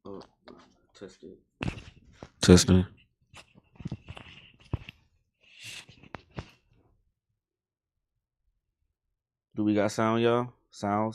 Oh, test it. Testing. Do we got sound, y'all? Sound.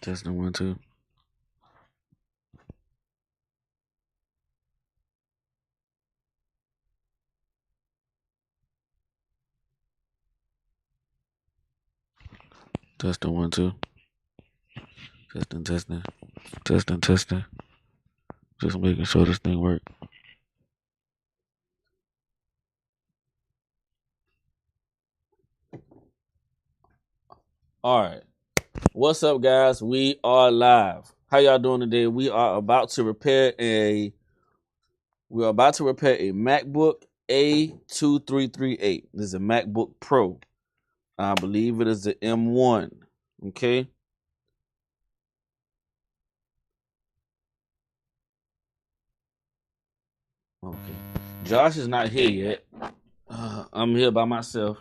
Testing 1, 2. Testing 1, 2. Testing. Just making sure this thing works. All right. What's up, guys? We are live. How y'all doing today? We are about to repair a MacBook A2338. This is a MacBook Pro. I believe it is the M1. Okay. Okay. Josh is not here yet. I'm here by myself,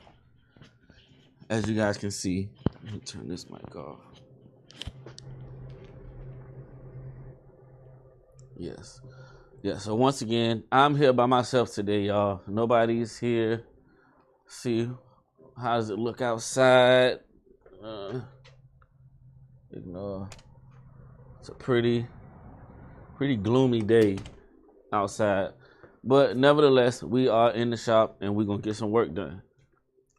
as you guys can see. Let me turn this mic off. Yes. Yeah, so once again, I'm here by myself today, y'all. Nobody's here. See, how does it look outside? Ignore. It's a pretty gloomy day outside. But nevertheless, we are in the shop and we're going to get some work done.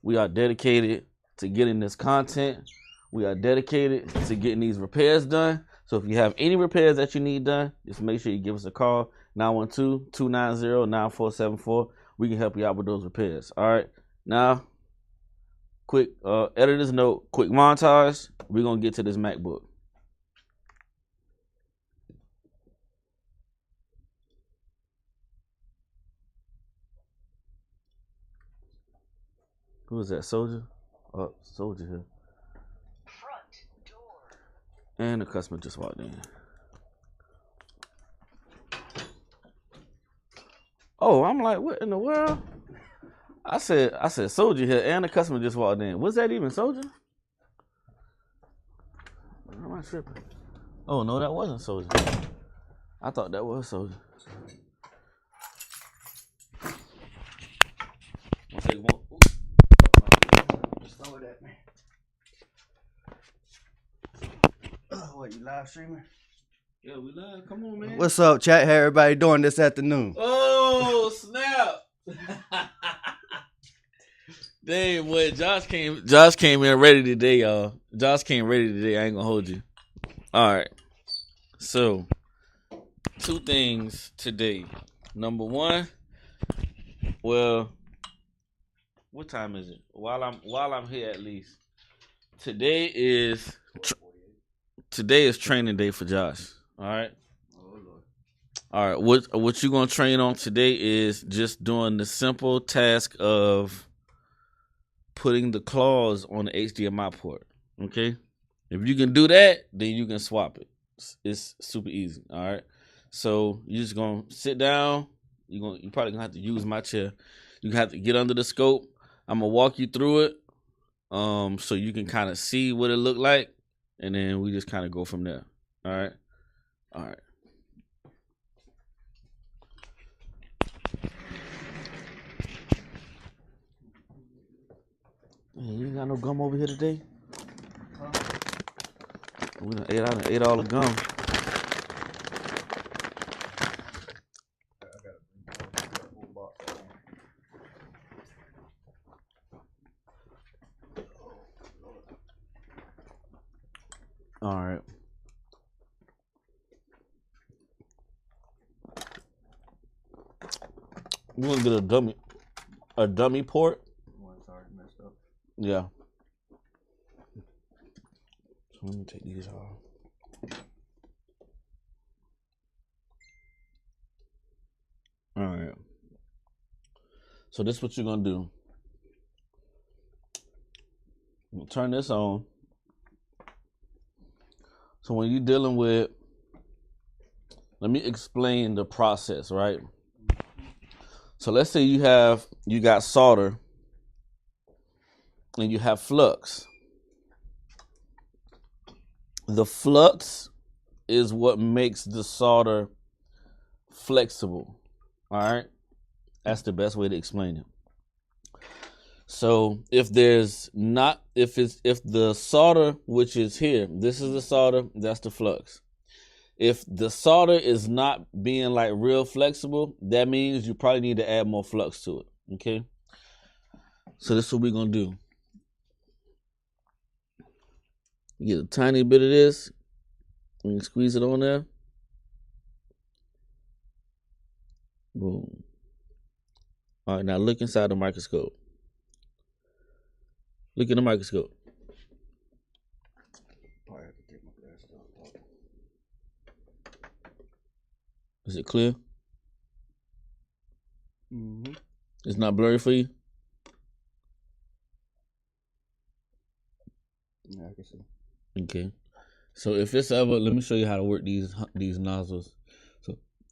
We are dedicated to getting this content. We are dedicated to getting these repairs done. So if you have any repairs that you need done, just make sure you give us a call, 912-290-9474. We can help you out with those repairs. All right. Now, quick editor's note, quick montage. We're going to get to this MacBook. Who is that, Soldier? Oh, Soldier here. Front door. And the customer just walked in. Oh, I'm like, what in the world? I said Soldier here, and the customer just walked in. Was that even Soldier? Am I tripping? Oh no, that wasn't Soldier. I thought that was Soldier. Slow that, man. What, you live streaming? Yeah, we live. Come on, man. What's up, chat? How everybody doing this afternoon? Oh, snap. Dang, boy, Josh came in ready today, y'all. Josh came ready today. I ain't gonna hold you. All right. So, two things today. Number one, well, what time is it? While I'm here, at least. Today is training day for Josh. All right. All right. What you gonna train on today is just doing the simple task of putting the claws on the HDMI port. Okay. If you can do that, then you can swap it. It's super easy. All right. So you're just gonna sit down. You probably gonna have to use my chair. You have to get under the scope. I'm gonna walk you through it, so you can kind of see what it looked like, and then we just kind of go from there. All right. All right. Man, you ain't got no gum over here today? We done ate all the gum. All right. You want to get a dummy port? One's already messed up. Yeah. So let me take these off. All right. So this is what you're gonna do. I'm gonna turn this on. So when you're dealing with, let me explain the process, right? So let's say you got solder and you have flux. The flux is what makes the solder flexible. All right? That's the best way to explain it. So if the solder, which is here, this is the solder, that's the flux. If the solder is not being like real flexible, that means you probably need to add more flux to it. Okay. So this is what we're gonna do. You get a tiny bit of this, and you squeeze it on there. Boom. All right, now look inside the microscope. Look in the microscope. Probably have to take my glasses off. Is it clear? Mm-hmm. It's not blurry for you? Yeah, I can see. Okay. So if it's ever, let me show you how to work these nozzles.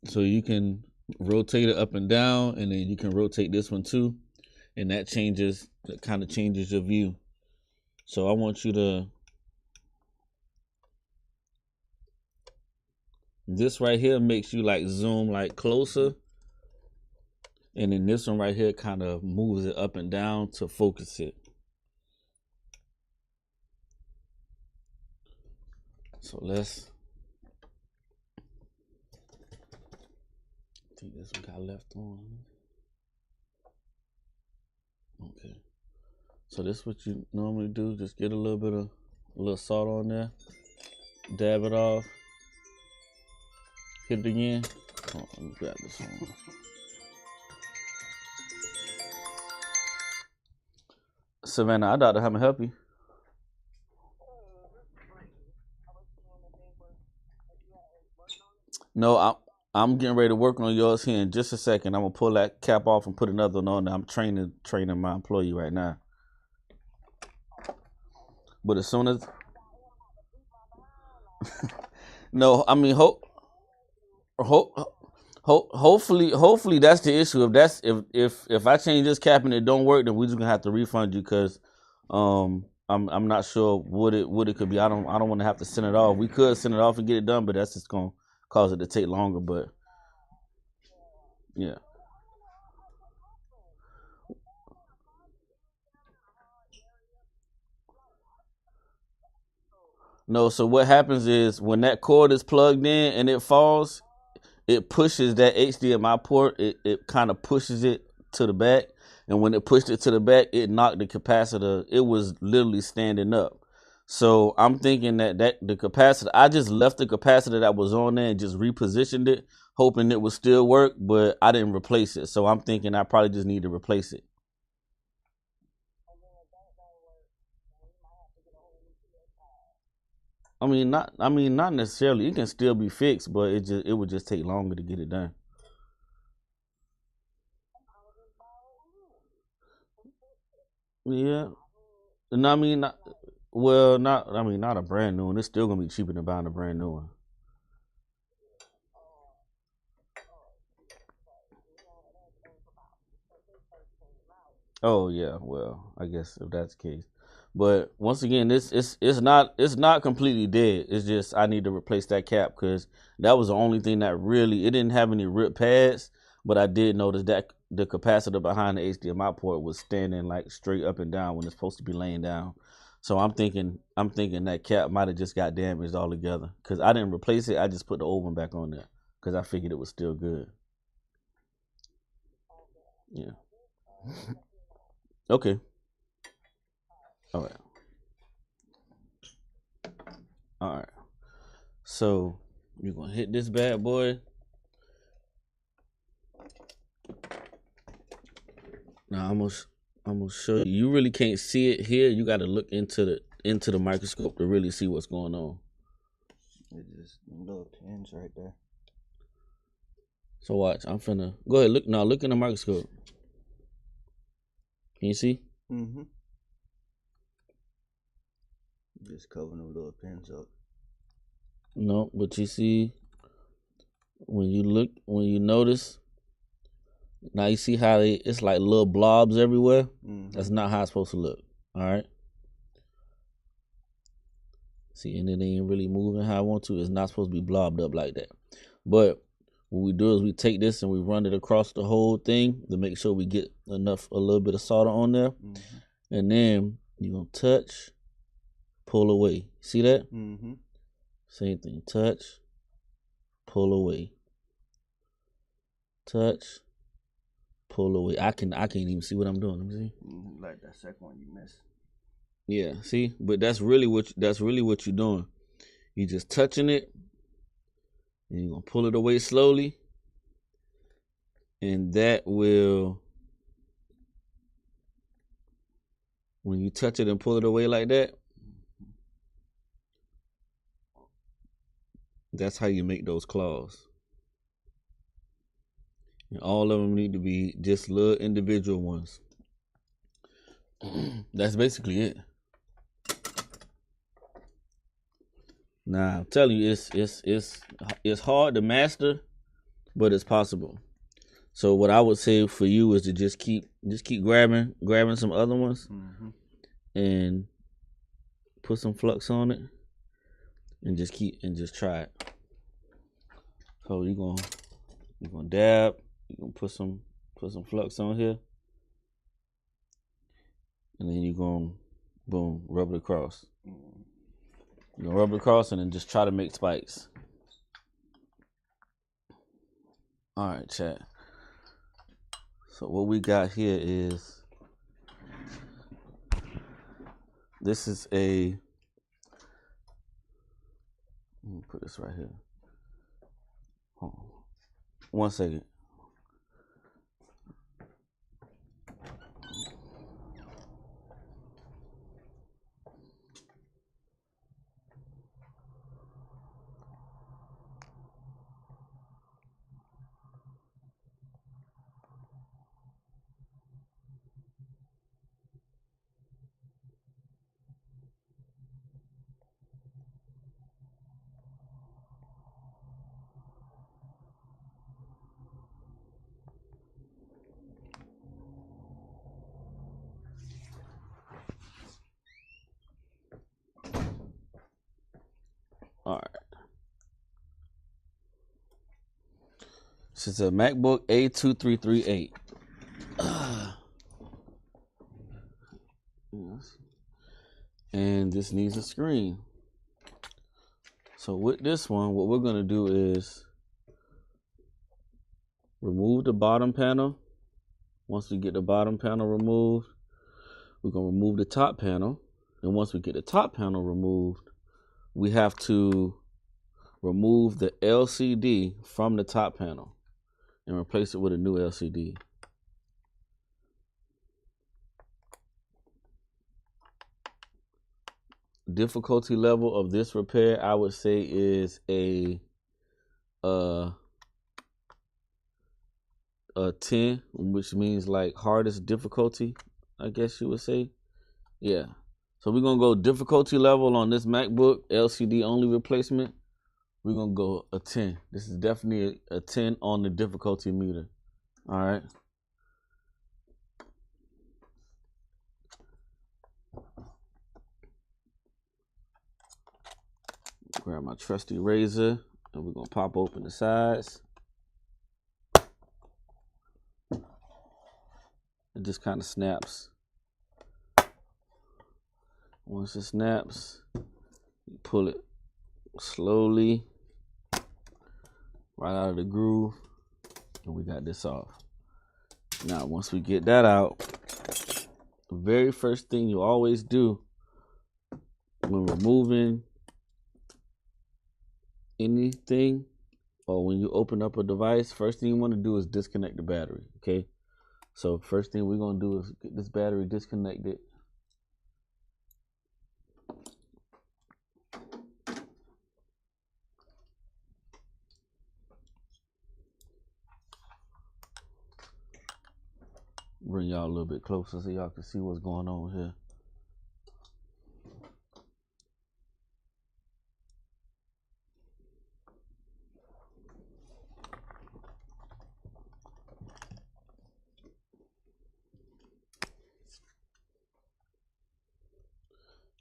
So you can rotate it up and down, and then you can rotate this one too, and that kind of changes your view. So I want you to, this right here makes you like zoom like closer, and then this one right here kind of moves it up and down to focus it. So let's, I think this one got left on. Okay. So this is what you normally do. Just get a little salt on there. Dab it off. Hit it again. Oh, let me grab this one. Savannah, I doubt to have me help you. No, I'm getting ready to work on yours here in just a second. I'm gonna pull that cap off and put another one on there. I'm training my employee right now. But as soon as no, I mean hopefully that's the issue. If I change this cap and it don't work, then we're just gonna have to refund you because I'm not sure what it could be. I don't want to have to send it off. We could send it off and get it done, but that's just gonna cause it to take longer. But yeah. No, so what happens is when that cord is plugged in and it falls, it pushes that HDMI port, it kind of pushes it to the back. And when it pushed it to the back, it knocked the capacitor. It was literally standing up. So I'm thinking that the capacitor, I just left the capacitor that was on there and just repositioned it, hoping it would still work, but I didn't replace it. So I'm thinking I probably just need to replace it. Not necessarily. It can still be fixed, but it would just take longer to get it done. Yeah. No, not a brand new one. It's still gonna be cheaper than buying a brand new one. Oh yeah, well, I guess if that's the case. But once again, it's not completely dead. It's just I need to replace that cap because that was the only thing that really it didn't have any rip pads, but I did notice that the capacitor behind the HDMI port was standing like straight up and down when it's supposed to be laying down. So I'm thinking that cap might have just got damaged altogether because I didn't replace it. I just put the old one back on there because I figured it was still good. Yeah. Okay. All right. All right. So you're gonna hit this bad boy. Now I'm gonna show you. You really can't see it here. You got to look into the microscope to really see what's going on. It's just little pins right there. So watch. I'm finna go ahead. Look now. Look in the microscope. Can you see? Mm-hmm. Just covering the little pins up. No, but you see when you notice. Now you see how it's like little blobs everywhere. Mm-hmm. That's not how it's supposed to look. All right. See, and it ain't really moving how I want to. It's not supposed to be blobbed up like that. But what we do is we take this and we run it across the whole thing to make sure we get a little bit of solder on there. Mm-hmm. And then you're going to touch, pull away. See that? Mm-hmm. Same thing. Touch, pull away. Touch, pull away. I can't even see what I'm doing. Let me see. Like that second one you missed. Yeah, see? But that's really what you're doing. You're just touching it, and you're going to pull it away slowly. And that will, when you touch it and pull it away like that, that's how you make those claws. And all of them need to be just little individual ones. That's basically it. Now I'm telling you, it's hard to master, but it's possible. So what I would say for you is to just keep grabbing some other ones, Mm-hmm. and put some flux on it, and just try it. So you're gonna dab, you're gonna put some flux on here, and then you're gonna boom, rub it across. You're gonna rub it across and then just try to make spikes. All right, chat. So what we got here is, this is let me put this right here. Hold on. 1 second. All right. This is a MacBook A2338. Yes. And this needs a screen. So with this one, what we're gonna do is remove the bottom panel. Once we get the bottom panel removed, we're gonna remove the top panel. And once we get the top panel removed, we have to remove the LCD from the top panel and replace it with a new LCD. Difficulty level of this repair, I would say, is a 10, which means like hardest difficulty, I guess you would say. Yeah. So we're gonna go difficulty level on this MacBook LCD only replacement. We're gonna go a 10. This is definitely a 10 on the difficulty meter. All right. Grab my trusty razor and we're gonna pop open the sides. It just kind of snaps. Once it snaps, you pull it slowly right out of the groove, and we got this off. Now, once we get that out, the very first thing you always do when removing anything or when you open up a device, first thing you want to do is disconnect the battery, okay? So first thing we're gonna do is get this battery disconnected. Bring y'all a little bit closer so y'all can see what's going on here.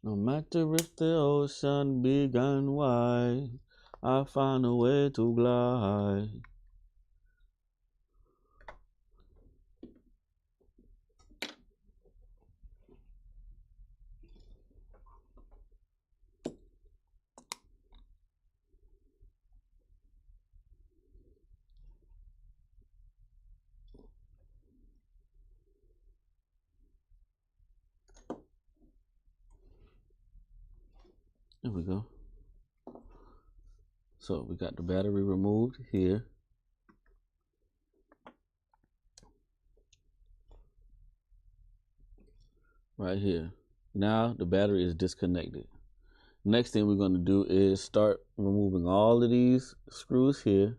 No matter if the ocean big and wide, I find a way to glide. There we go. So we got the battery removed here. Right here. Now the battery is disconnected. Next thing we're going to do is start removing all of these screws here.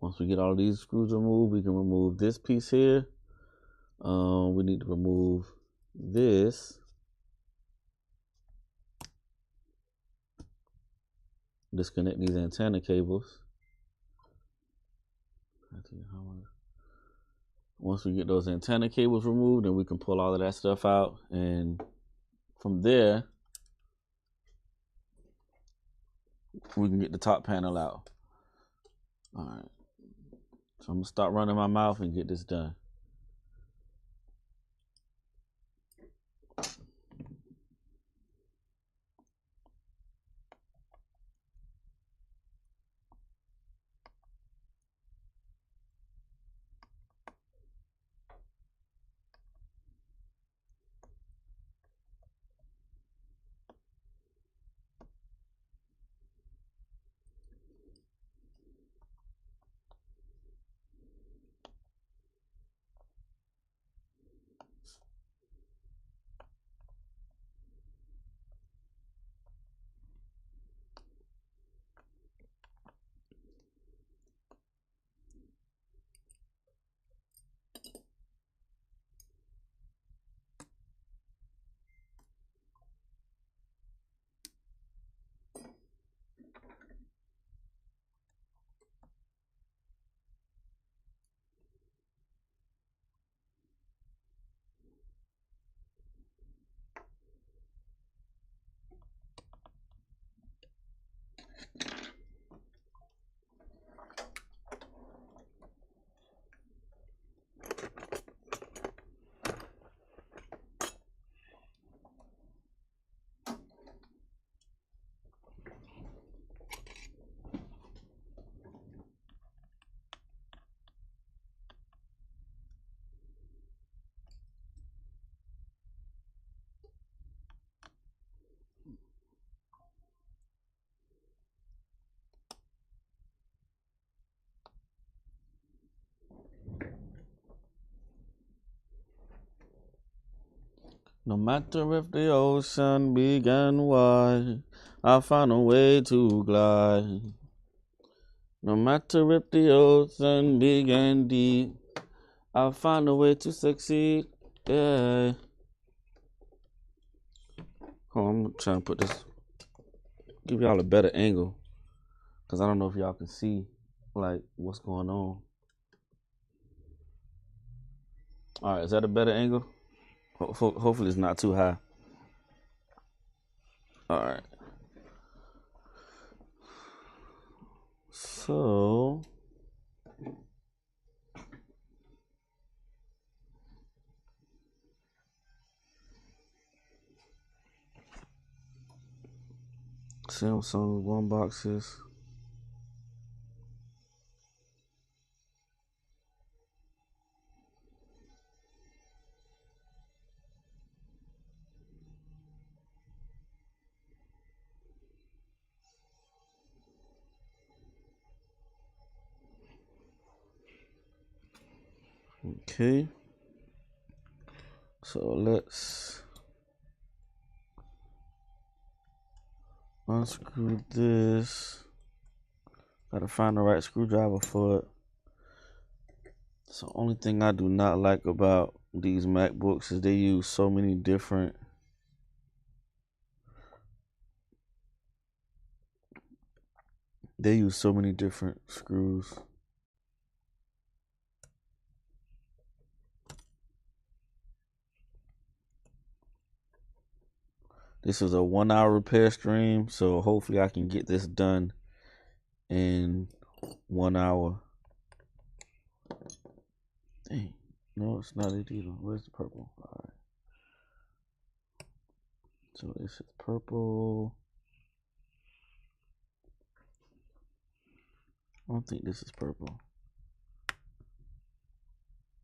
Once we get all these screws removed, we can remove this piece here. We need to remove this. Disconnect these antenna cables. Once we get those antenna cables removed, then we can pull all of that stuff out. And from there, we can get the top panel out. All right. So I'm going to start running my mouth and get this done. No matter if the ocean big and wide, I'll find a way to glide. No matter if the ocean big and deep, I'll find a way to succeed. Yeah. Hold on, I'm trying to put this, give y'all a better angle, because I don't know if y'all can see like what's going on. All right, is that a better angle? Hopefully it's not too high. All right. So Samsung one boxes. Okay. So let's unscrew this. Gotta find the right screwdriver for it. So only thing I do not like about these MacBooks is they use so many different screws. This is a 1 hour repair stream, so hopefully I can get this done in 1 hour. Dang, no, it's not it either. Where's the purple? All right. So this is purple. I don't think this is purple.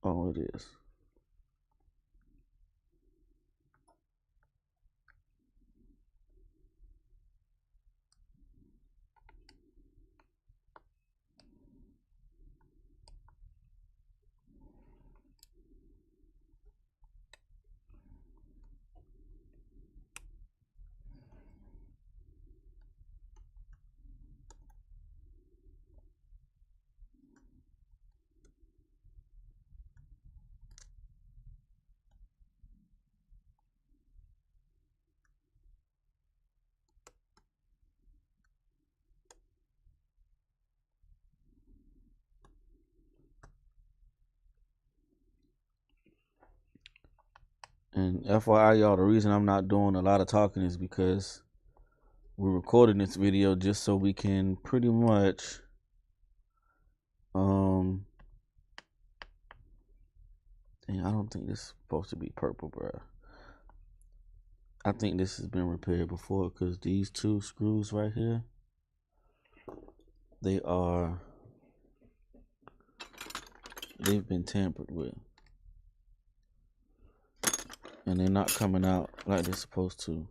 Oh, it is. And FYI, y'all, the reason I'm not doing a lot of talking is because we're recording this video just so we can pretty much dang, I don't think this is supposed to be purple, bruh. I think this has been repaired before because these two screws right here, they've been tampered with. And they're not coming out like they're supposed to.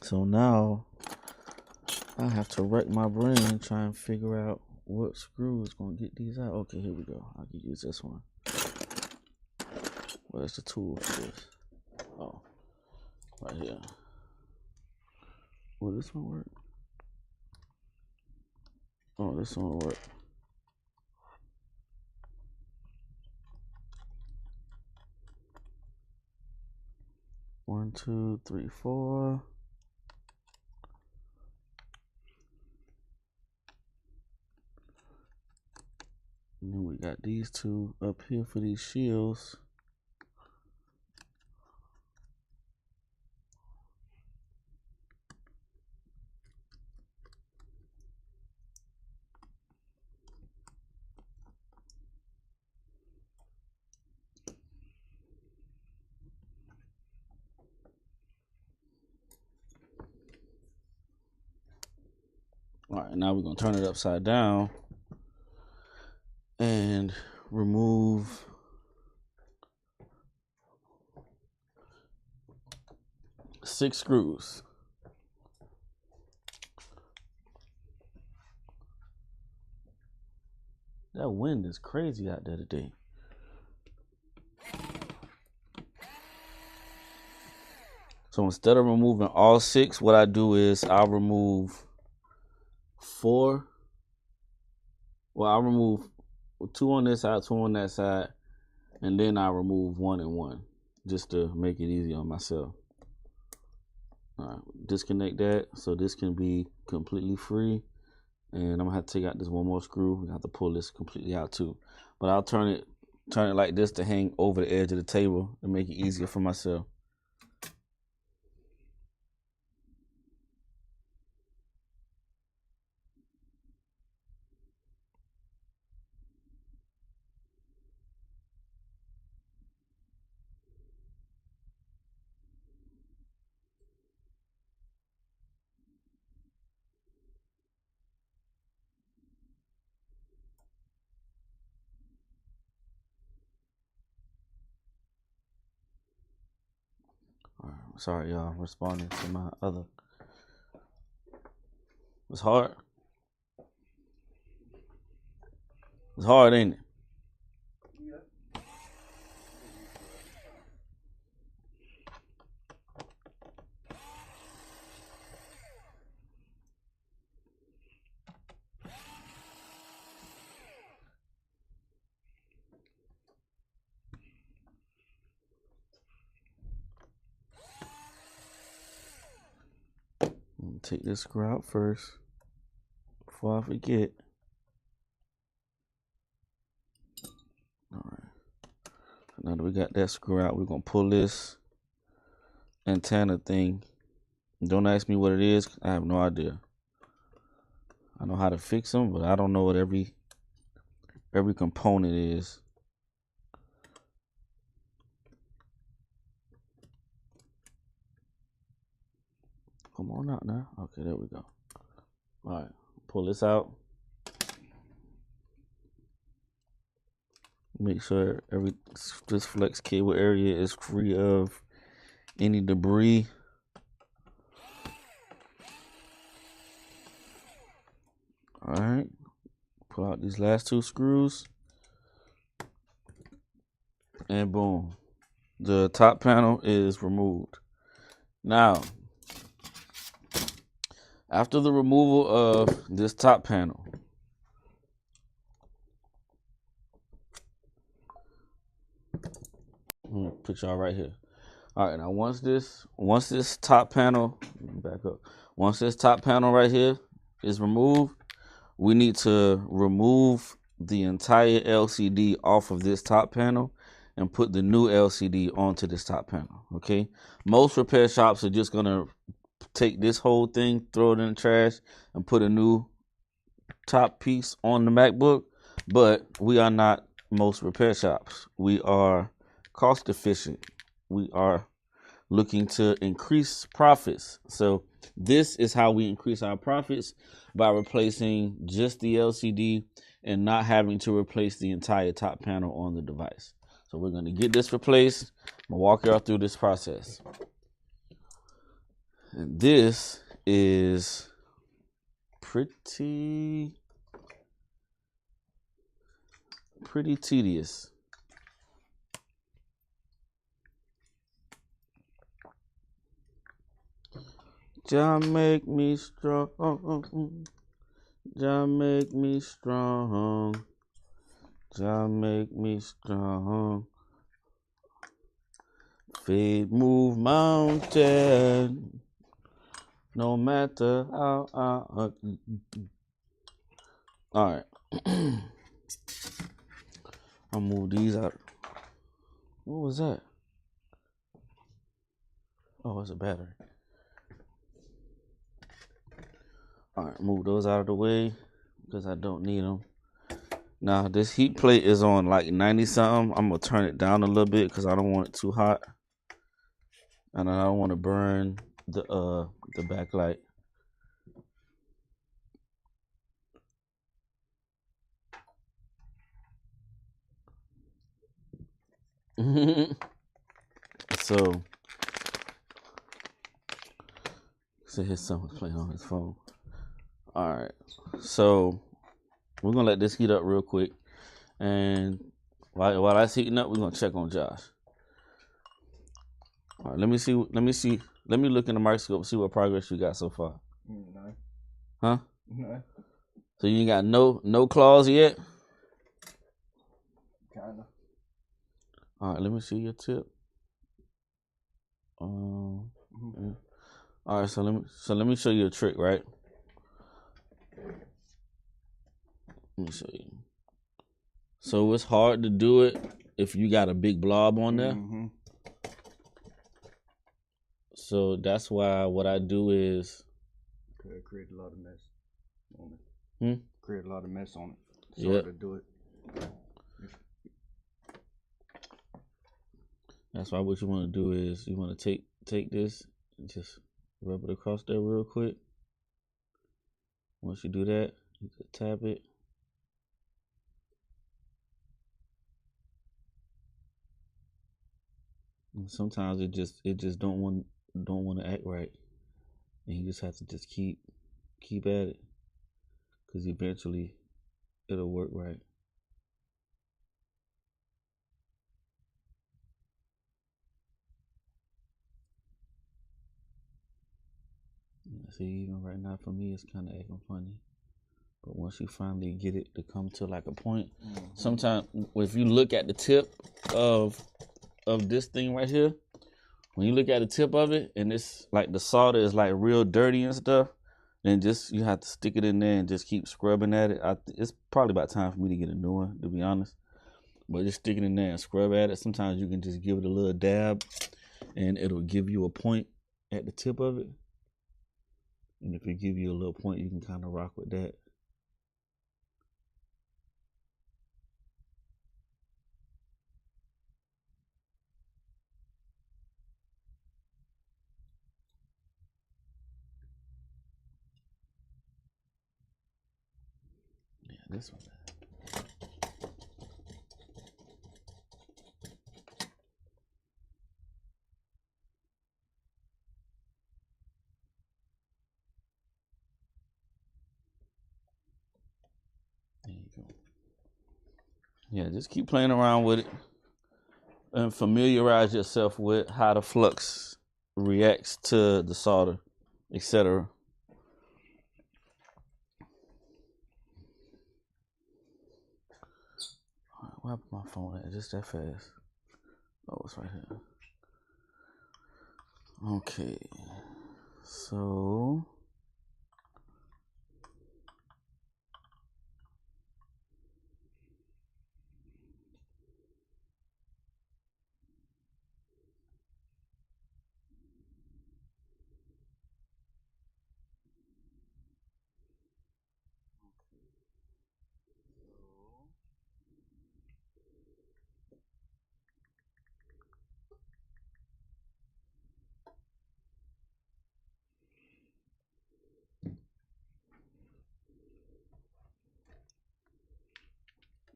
So now I have to wreck my brain and try and figure out what screw is going to get these out. Okay, here we go. I can use this one. Where's the tool for this? Oh, right here. Will this one work? Oh, this one will work. One, two, three, four. And then we got these two up here for these shields. All right, now we're going to turn it upside down and remove six screws. That wind is crazy out there today. So instead of removing all six, what I do is I'll remove four. Well, I'll remove two on this side, two on that side, and then I'll remove one and one just to make it easy on myself. All right, disconnect that so this can be completely free. And I'm gonna have to take out this one more screw. We have to pull this completely out too. But I'll turn it like this to hang over the edge of the table and make it easier for myself. All right, sorry y'all, I'm responding to my other It's hard. It's hard, ain't it? I'm gonna take this screw out first before I forget. All right. Now that we got that screw out, we're gonna pull this antenna thing. Don't ask me what it is. I have no idea. I know how to fix them, but I don't know what every component is. Come on out now. Okay, there we go. All right, pull this out. Make sure this flex cable area is free of any debris. All right, pull out these last two screws, and boom, the top panel is removed. Now, after the removal of this top panel, I'm gonna put y'all right here. All right, now once this top panel, back up. Once this top panel right here is removed, we need to remove the entire LCD off of this top panel and put the new LCD onto this top panel. Okay, most repair shops are just gonna take this whole thing, throw it in the trash, and put a new top piece on the MacBook, but we are not most repair shops. We are cost efficient. We are looking to increase profits. So this is how we increase our profits, by replacing just the LCD and not having to replace the entire top panel on the device. So we're going to get this replaced. I'm going to walk y'all through this process. And this is pretty tedious. Jah make me strong. Jah make me strong. Jah make me strong. Faith move mountain. No matter how. All right. I'll move these out. What was that? Oh, it's a battery. All right, move those out of the way because I don't need them. Now, this heat plate is on like 90 something. I'm going to turn it down a little bit because I don't want it too hot. And I don't want to burn the backlight. So his son was playing on his phone. All right, so we're gonna let this heat up real quick, and while that's heating up, we're gonna check on Josh. All right, let me see. Let me look in the microscope, see what progress you got so far. None. Huh? None. So you ain't got no claws yet? Kinda. All right, let me see your tip. Yeah. All right, so let me show you a trick, right? Let me show you. So it's hard to do it if you got a big blob on there. Mm-hmm. So that's why what I do is create a lot of mess on it. Create a lot of mess on it. It's hard to do it. That's why what you want to do is you want to take this and just rub it across there real quick. Once you do that, you can tap it. And sometimes it just don't want to act right, and you just have to just keep keep at it, because eventually it'll work right. See, even right now for me, it's kind of acting funny. But once you finally get it to come to like a point, sometimes if you look at the tip of this thing right here, when you look at the tip of it and it's like the solder is like real dirty and stuff, then just you have to stick it in there and just keep scrubbing at it. It's probably about time for me to get a new one, to be honest. But just stick it in there and scrub at it. Sometimes you can just give it a little dab and it'll give you a point at the tip of it. And if it give you a little point, you can kind of rock with that. Yeah, this one. There you go. Yeah, just keep playing around with it and familiarize yourself with how the flux reacts to the solder, etc. Where my phone at? Just that fast. Oh, it's right here. Okay. So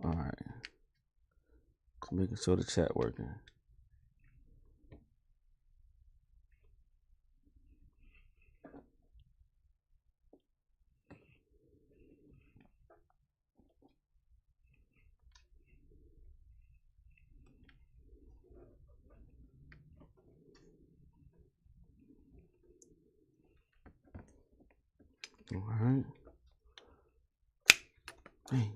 all right. Just making sure the chat working. All right. Hey.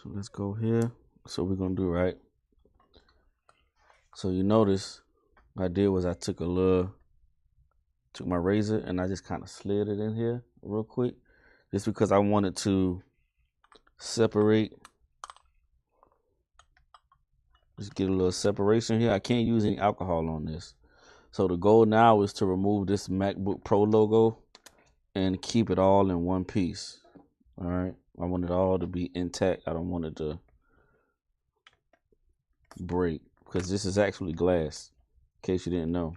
So let's go here. So we're gonna do right. So you notice what I did was I took my razor and I just kind of slid it in here real quick, just because I wanted to separate. Just get a little separation here. I can't use any alcohol on this. So the goal now is to remove this MacBook Pro logo and keep it all in one piece. All right. I want it all to be intact. I don't want it to break, because this is actually glass, in case you didn't know.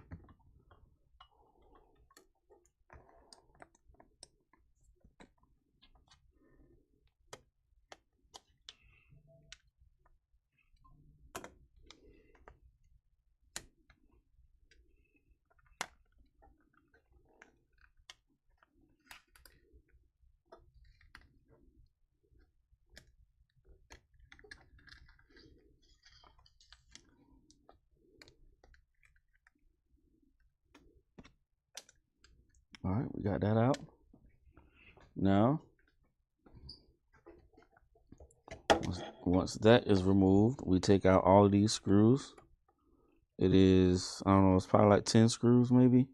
All right, we got that out. Now, once that is removed, we take out all of these screws. It is, I don't know, it's probably like 10 screws maybe.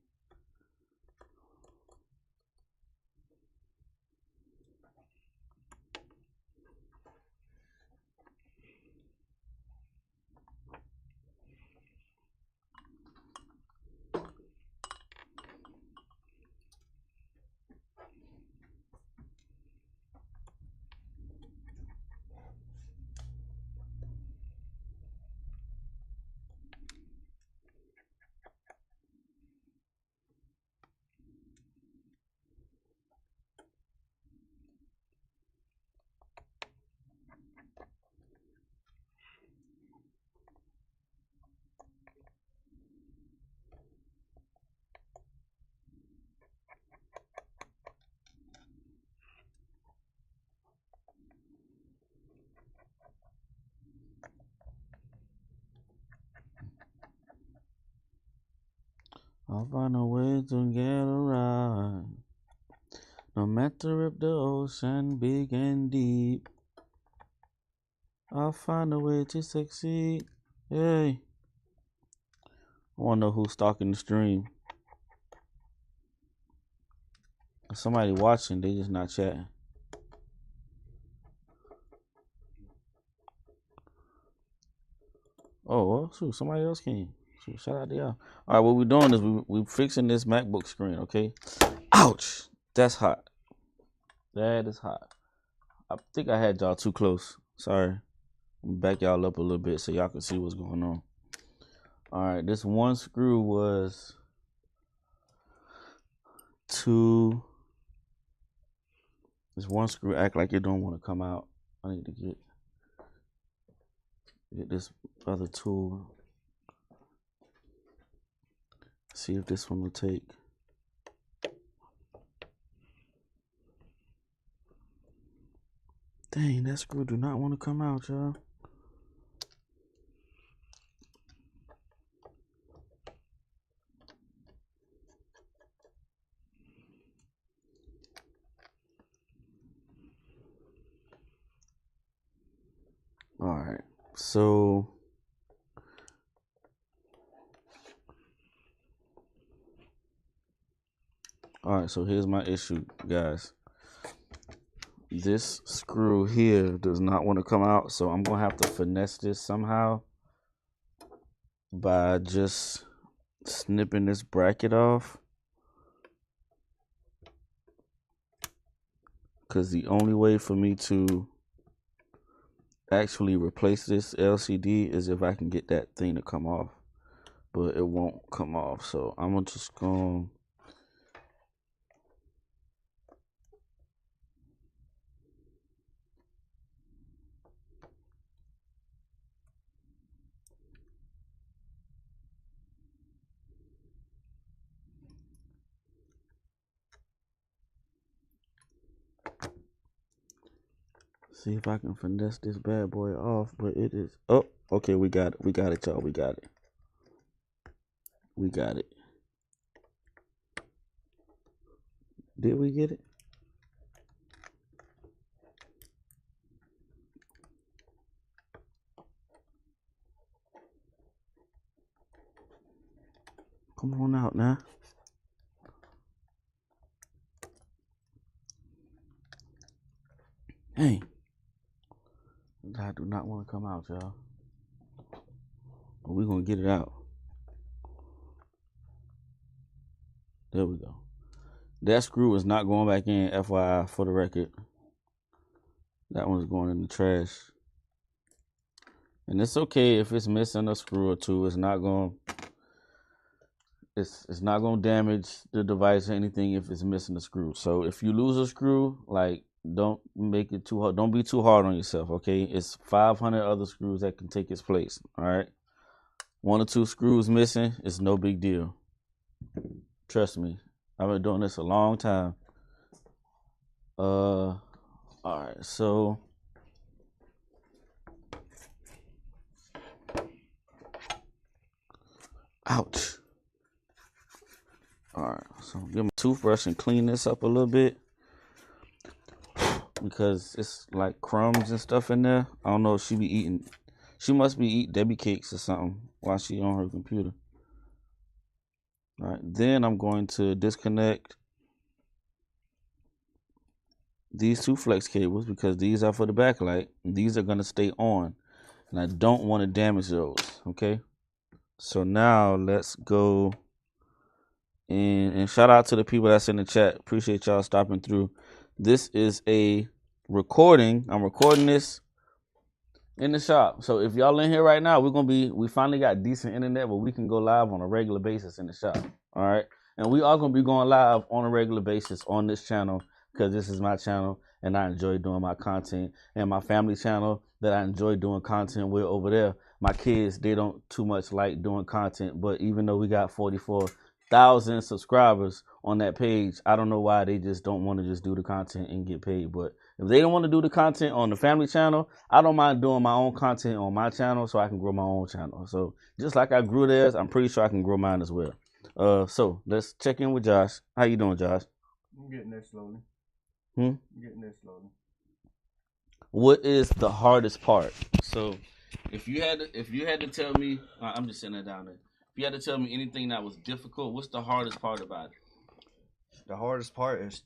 I'll find a way to get around. No matter if the ocean big and deep, I'll find a way to succeed. Hey. I wanna know who's stalking the stream. If somebody watching, they just not chatting. Oh, well, shoot, somebody else came. Shoot, shout out to y'all. All right, what we're doing is we fixing this MacBook screen, okay? Ouch! That's hot. That is hot. I think I had y'all too close. Sorry. I'm back y'all up a little bit so y'all can see what's going on. All right, this one screw was this one screw act like it don't want to come out. I need to get this other tool. See if this one will take. Dang, that screw do not want to come out, y'all. All right, so here's my issue, guys. This screw here does not want to come out, so I'm gonna have to finesse this somehow by just snipping this bracket off. Because the only way for me to actually replace this LCD is if I can get that thing to come off, but it won't come off. So I'm just gonna see if I can finesse this bad boy off. But it is, oh, okay, we got it, y'all, we got it. Did we get it? Come on out now. Hey, I do not want to come out, y'all. But we're going to get it out. There we go. That screw is not going back in, FYI, for the record. That one's going in the trash. And it's okay if it's missing a screw or two. It's not going to damage the device or anything if it's missing a screw. So if you lose a screw, like, don't make it too hard. Don't be too hard on yourself, okay? It's 500 other screws that can take its place, all right? 1 or 2 screws missing, it's no big deal. Trust me. I've been doing this a long time. All right, so ouch. All right, so give me a toothbrush and clean this up a little bit because it's like crumbs and stuff in there. I don't know if she be eating. She must be eating Debbie cakes or something while she on her computer. All right, then I'm going to disconnect these 2 flex cables because these are for the backlight. And these are going to stay on, and I don't want to damage those, okay? So now let's go in, and shout out to the people that's in the chat. Appreciate y'all stopping through. This is a recording. I'm recording this in the shop. So if y'all in here right now, we finally got decent internet where we can go live on a regular basis in the shop. All right. And we are going to be going live on a regular basis on this channel because this is my channel and I enjoy doing my content, and my family channel that I enjoy doing content with over there. My kids, they don't too much like doing content, but even though we got 44,000 subscribers on that page, I don't know why they just don't want to just do the content and get paid. But if they don't want to do the content on the family channel, I don't mind doing my own content on my channel so I can grow my own channel. So just like I grew theirs, I'm pretty sure I can grow mine as well. So let's check in with Josh. How you doing, Josh? I'm getting there slowly. Hmm? I'm getting there slowly. What is the hardest part? So, if you had to tell me, I'm just sitting down there. If you had to tell me anything that was difficult, what's the hardest part about it? The hardest part is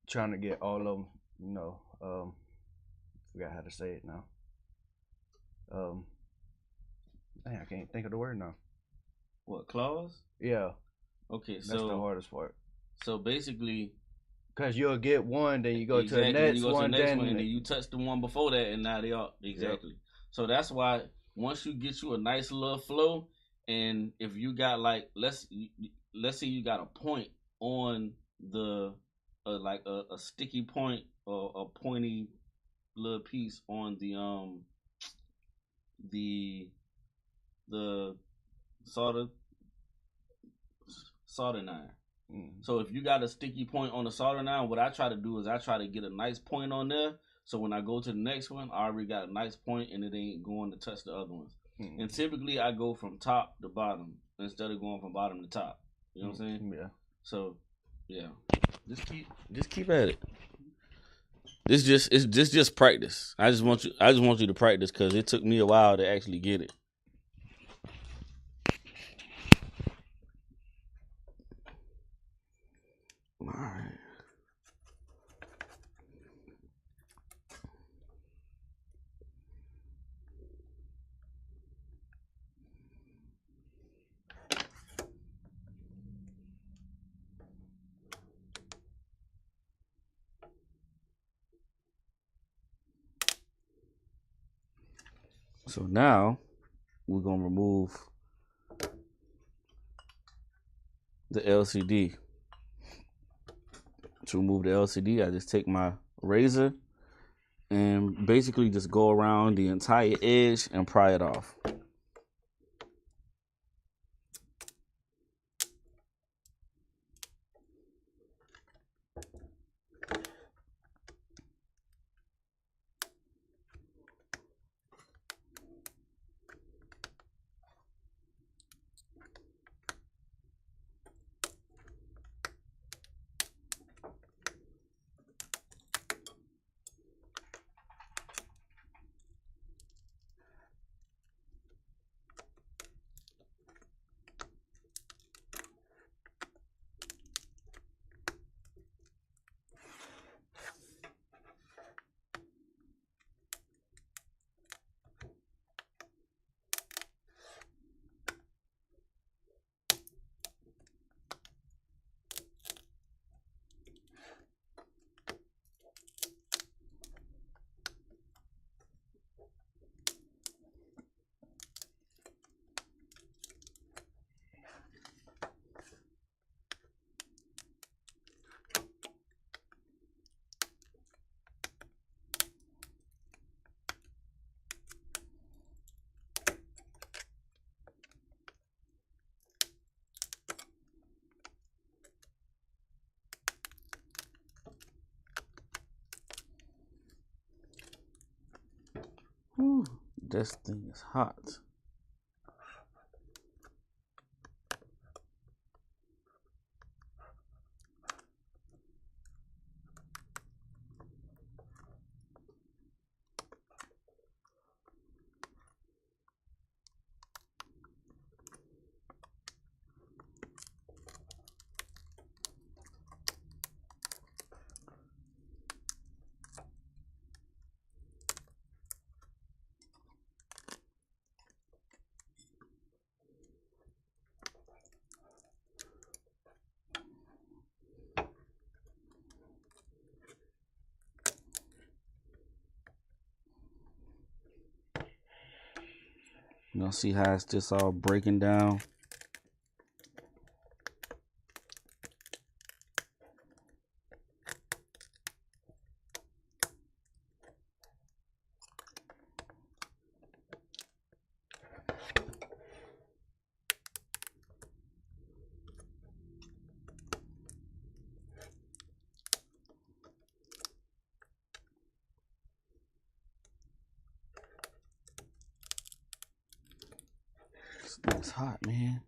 trying to get all of them. Forgot how to say it now. Dang, I can't think of the word now. What, claws? Yeah. Okay, That's the hardest part. So basically, because you'll get one, then you go to the exactly, next you go to the one, next one, and then you touch the one before that, and now they are exactly. Yep. So that's why once you get you a nice little flow, and if you got like let's say you got a point on the like a sticky point or a pointy little piece on the the solder soldering iron. So if you got a sticky point on the soldering iron, what I try to do is I try to get a nice point on there. So when I go to the next one, I already got a nice point and it ain't going to touch the other ones. And typically I go from top to bottom instead of going from bottom to top. You know what I'm saying? Yeah. So yeah. Just keep at it. It's just practice. I just want you to practice because it took me a while to actually get it. All right. So now we're gonna remove the LCD. To remove the LCD, I just take my razor and basically just go around the entire edge and pry it off. Whew, this thing is hot. You know, see how it's just all breaking down. This thing's hot, man.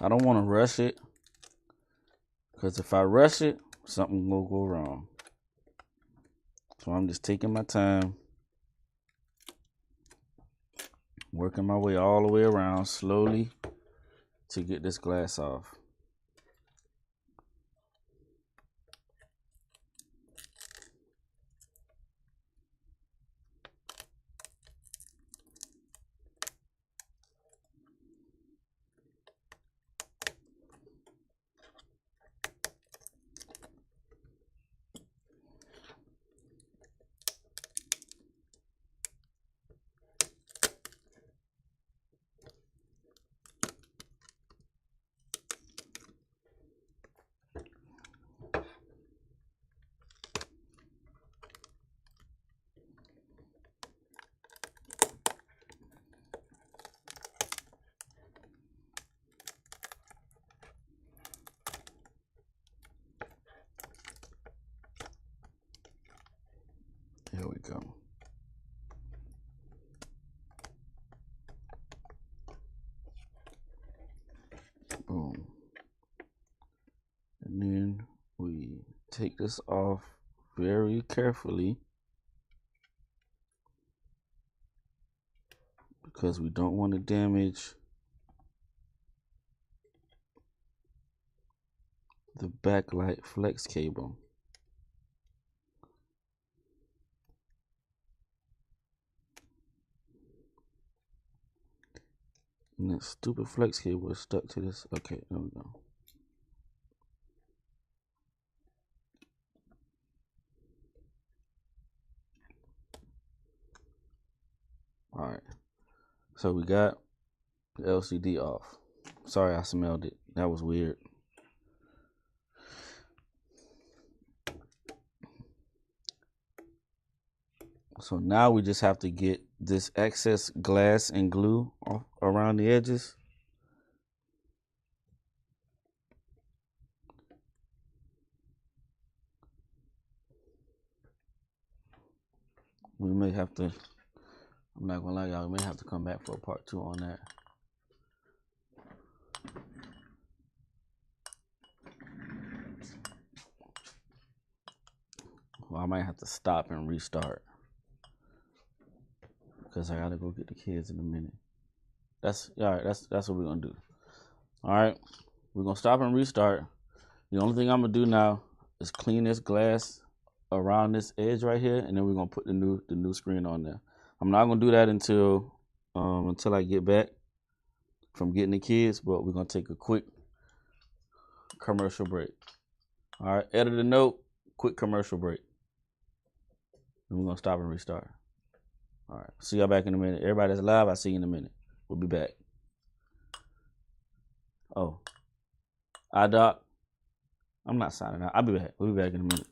I don't want to rush it, because if I rush it, something will go wrong. So I'm just taking my time, working my way all the way around slowly to get this glass off. Here we go. Boom. And then we take this off very carefully, because we don't want to damage the backlight flex cable. And that stupid flex cable is stuck to this. Okay, there we go. All right. So we got the LCD off. Sorry, I smelled it. That was weird. So now we just have to get this excess glass and glue off around the edges. We may have to, I'm not gonna lie, y'all, we may have to come back for a part 2 on that. Well, I might have to stop and restart, because I gotta go get the kids in a minute. That's all right. That's what we're gonna do. All right, we're gonna stop and restart. The only thing I'm gonna do now is clean this glass around this edge right here, and then we're gonna put the new screen on there. I'm not gonna do that until I get back from getting the kids, but we're gonna take a quick commercial break. All right, editor note, quick commercial break. And we're gonna stop and restart. All right, see y'all back in a minute. Everybody that's live, I'll see you in a minute. We'll be back. Oh, iDoc, I'm not signing out. I'll be back. We'll be back in a minute.